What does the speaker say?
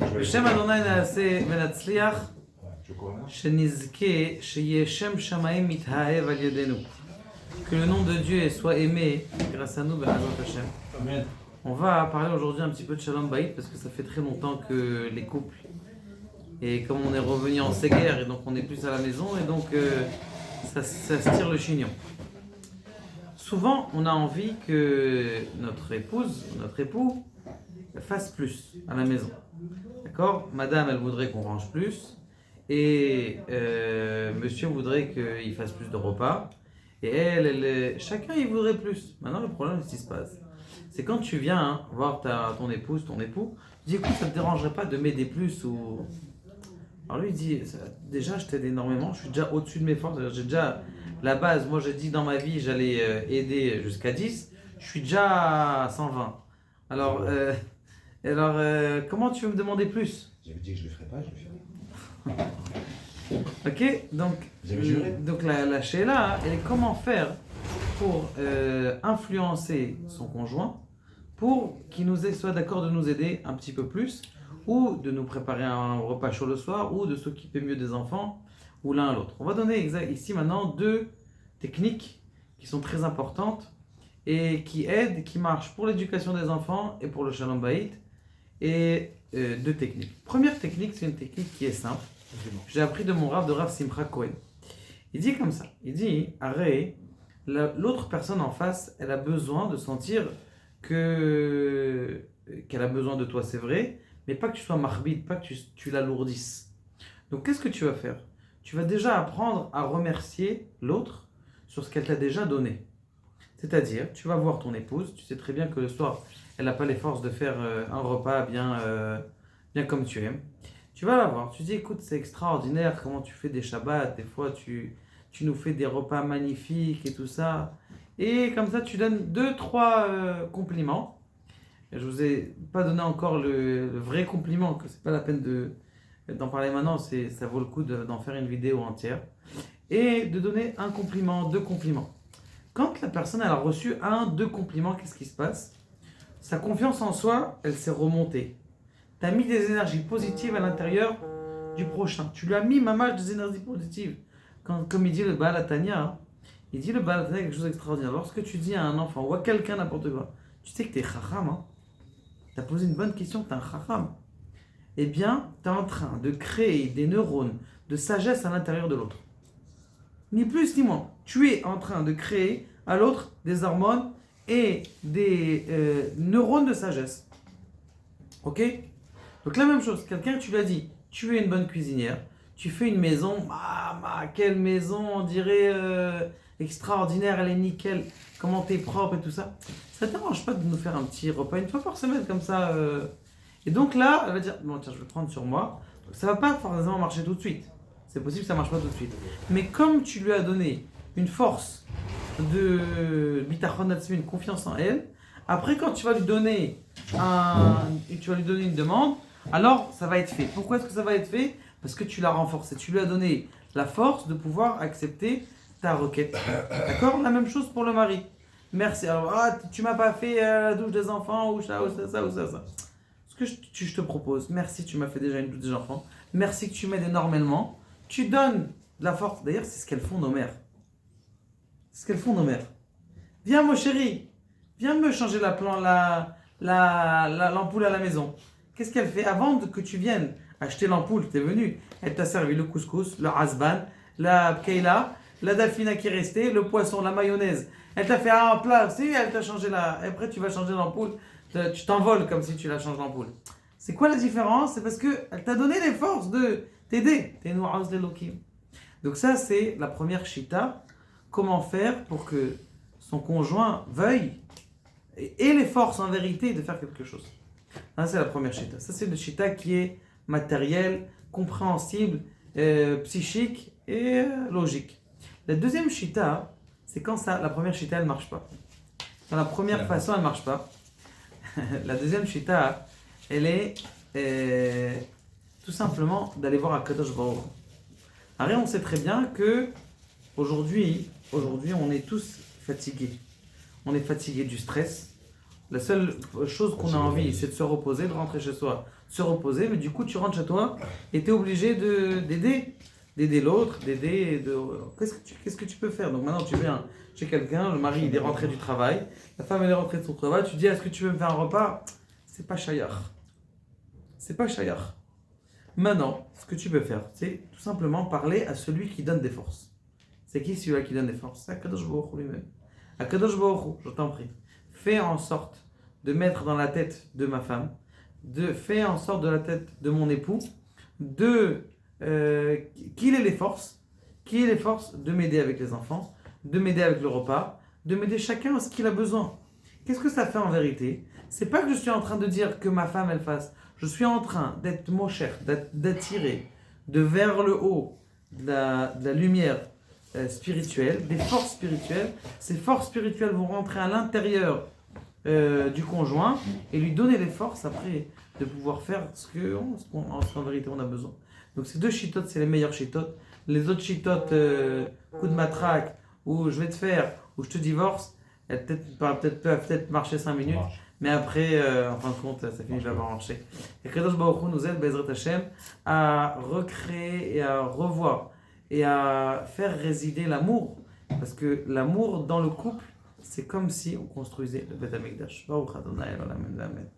בשם אדוני נעשה ונצליח, שנזכה שיהיה שם שמיים מתאהב על ידינו. Que le nom de Dieu soit aimé grâce à nous, Be'ezrat Hashem. Amen. On va parler aujourd'hui un petit peu de Shalom Bayit parce que ça fait très longtemps que les couples, et comme on est revenu en Séguerre et donc on est plus à la maison et donc ça se tire le chignon. Souvent on a envie que notre épouse, notre époux fasse plus à la maison. D'accord ? Madame elle voudrait qu'on range plus et monsieur voudrait qu'il fasse plus de repas. Et chacun il voudrait plus. Maintenant le problème, c'est ce qui se passe. C'est quand tu viens voir ton épouse, ton époux, tu dis écoute, ça ne te dérangerait pas de m'aider plus ou... Alors lui il dit, déjà je t'aide énormément, je suis déjà au-dessus de mes forces, j'ai déjà la base, moi j'ai dit dans ma vie j'allais aider jusqu'à 10, je suis déjà à 120. Alors, comment tu veux me demander plus ? J'avais dit que je le ferais pas, je le ferai. Ok, donc, Vous avez juré ? donc la Sheila, elle est comment faire pour influencer son conjoint pour qu'il soit d'accord de nous aider un petit peu plus ou de nous préparer un repas chaud le soir ou de s'occuper mieux des enfants ou l'un à l'autre. On va donner ici maintenant deux techniques qui sont très importantes et qui aident, qui marchent pour l'éducation des enfants et pour le Shalom Bayit et deux techniques. Première technique, c'est une technique qui est simple. J'ai appris de mon Rav, de Rav Simcha Cohen. Il dit comme ça, il dit, arrête, l'autre personne en face, elle a besoin de sentir qu'elle a besoin de toi, c'est vrai, mais pas que tu sois marbide, pas que tu l'alourdisses. Donc qu'est-ce que tu vas faire ? Tu vas déjà apprendre à remercier l'autre sur ce qu'elle t'a déjà donné. C'est-à-dire, tu vas voir ton épouse, tu sais très bien que le soir, elle n'a pas les forces de faire un repas bien comme tu aimes. Tu vas la voir, tu dis écoute, c'est extraordinaire comment tu fais des Shabbats, des fois tu nous fais des repas magnifiques et tout ça. Et comme ça, tu donnes 2-3 compliments. Et je vous ai pas donné encore le vrai compliment, que c'est pas la peine d'en parler maintenant, ça vaut le coup d'en faire une vidéo entière. Et de donner un compliment, 2 compliments. Quand la personne elle a reçu 1-2 compliments, qu'est-ce qui se passe ? Sa confiance en soi, elle s'est remontée. Tu as mis des énergies positives à l'intérieur du prochain. Tu lui as mis mamage des énergies positives. Comme il dit le Baal Hatanya, il dit le Baal Hatanya quelque chose d'extraordinaire. Lorsque tu dis à un enfant ou à quelqu'un n'importe quoi, tu sais que tu es chacham, hein? Tu as posé une bonne question, tu es un chacham. Eh bien, tu es en train de créer des neurones de sagesse à l'intérieur de l'autre. Ni plus ni moins. Tu es en train de créer à l'autre des hormones et des neurones de sagesse. Ok ? Donc la même chose, quelqu'un tu lui as dit, tu es une bonne cuisinière, tu fais une maison, quelle maison, on dirait extraordinaire, elle est nickel, comment t'es propre et tout ça. Ça ne t'arrange pas de nous faire un petit repas une fois par semaine comme ça Et donc là, elle va dire, bon tiens, je vais prendre sur moi. Donc, ça ne va pas forcément marcher tout de suite. C'est possible que ça ne marche pas tout de suite. Mais comme tu lui as donné une force de bitachon atzmi, une confiance en elle, après quand tu vas lui donner une demande, alors ça va être fait. Pourquoi est-ce que ça va être fait ? Parce que tu l'as renforcé. Tu lui as donné la force de pouvoir accepter ta requête. D'accord ? La même chose pour le mari. Merci. Alors, tu m'as pas fait la douche des enfants ou ça. Ce que je te propose, merci, tu m'as fait déjà une douche des enfants. Merci que tu m'aides énormément. Tu donnes de la force. D'ailleurs, c'est ce qu'elles font nos mères. C'est ce qu'elles font nos mères. Viens, mon chéri. Viens me changer l'ampoule à la maison. Qu'est-ce qu'elle fait ? Avant que tu viennes acheter l'ampoule, tu es venu, elle t'a servi le couscous, le hasban, la pkeila, la dafina qui est restée, le poisson, la mayonnaise. Elle t'a fait un plat, elle t'a changé après tu vas changer l'ampoule, tu t'envoles comme si tu la changes l'ampoule. C'est quoi la différence ? C'est parce qu'elle t'a donné les forces de t'aider. T'es nouaz de Lokim. Donc ça, c'est la première chita. Comment faire pour que son conjoint veuille et les forces en vérité de faire quelque chose. Ça, c'est la première chita. Ça, c'est le chita qui est matériel, compréhensible, psychique et logique. La deuxième chita, c'est quand la première chita, elle ne marche pas. Dans la première façon, elle ne marche pas. La deuxième chita, elle est tout simplement d'aller voir Akadosh Baruch Hu. Alors, on sait très bien que aujourd'hui, on est tous fatigués. On est fatigué du stress. La seule chose qu'on a envie, c'est de se reposer, de rentrer chez soi, se reposer, mais du coup tu rentres chez toi et tu es obligé d'aider l'autre, qu'est-ce que tu peux faire? Donc maintenant tu viens chez quelqu'un, le mari il est rentré du travail, la femme elle est rentrée de son travail, tu dis est-ce que tu veux me faire un repas? C'est pas chayar. C'est pas chayar. Maintenant, ce que tu peux faire, c'est tout simplement parler à celui qui donne des forces. C'est qui celui-là qui donne des forces? C'est Akadosh Baruch Hu lui-même. Akadosh Baruch Hu, je t'en prie, fais en sorte de mettre dans la tête de ma femme, fais en sorte de la tête de mon époux, qu'il ait les forces de m'aider avec les enfants, de m'aider avec le repas, de m'aider chacun à ce qu'il a besoin. Qu'est-ce que ça fait en vérité? C'est pas que je suis en train de dire que ma femme elle fasse. Je suis en train d'être mocher, d'attirer de vers le haut de la lumière spirituelle, des forces spirituelles. Ces forces spirituelles vont rentrer à l'intérieur du conjoint et lui donner les forces après de pouvoir faire ce qu'en vérité on a besoin. Donc ces deux chitotes, c'est les meilleurs chitotes. Les autres chitotes, coup de matraque, ou je vais te faire, ou je te divorce, elles peuvent peut-être marcher 5 minutes, mais après, en fin de compte, ça finit par marcher. Et Kadosh Baruch Hu nous aide, Bezrat Hashem, à recréer et à revoir et à faire résider l'amour. Parce que l'amour dans le couple, c'est comme si on construisait le Beth Amikdash. Baruch Adonai, Amen.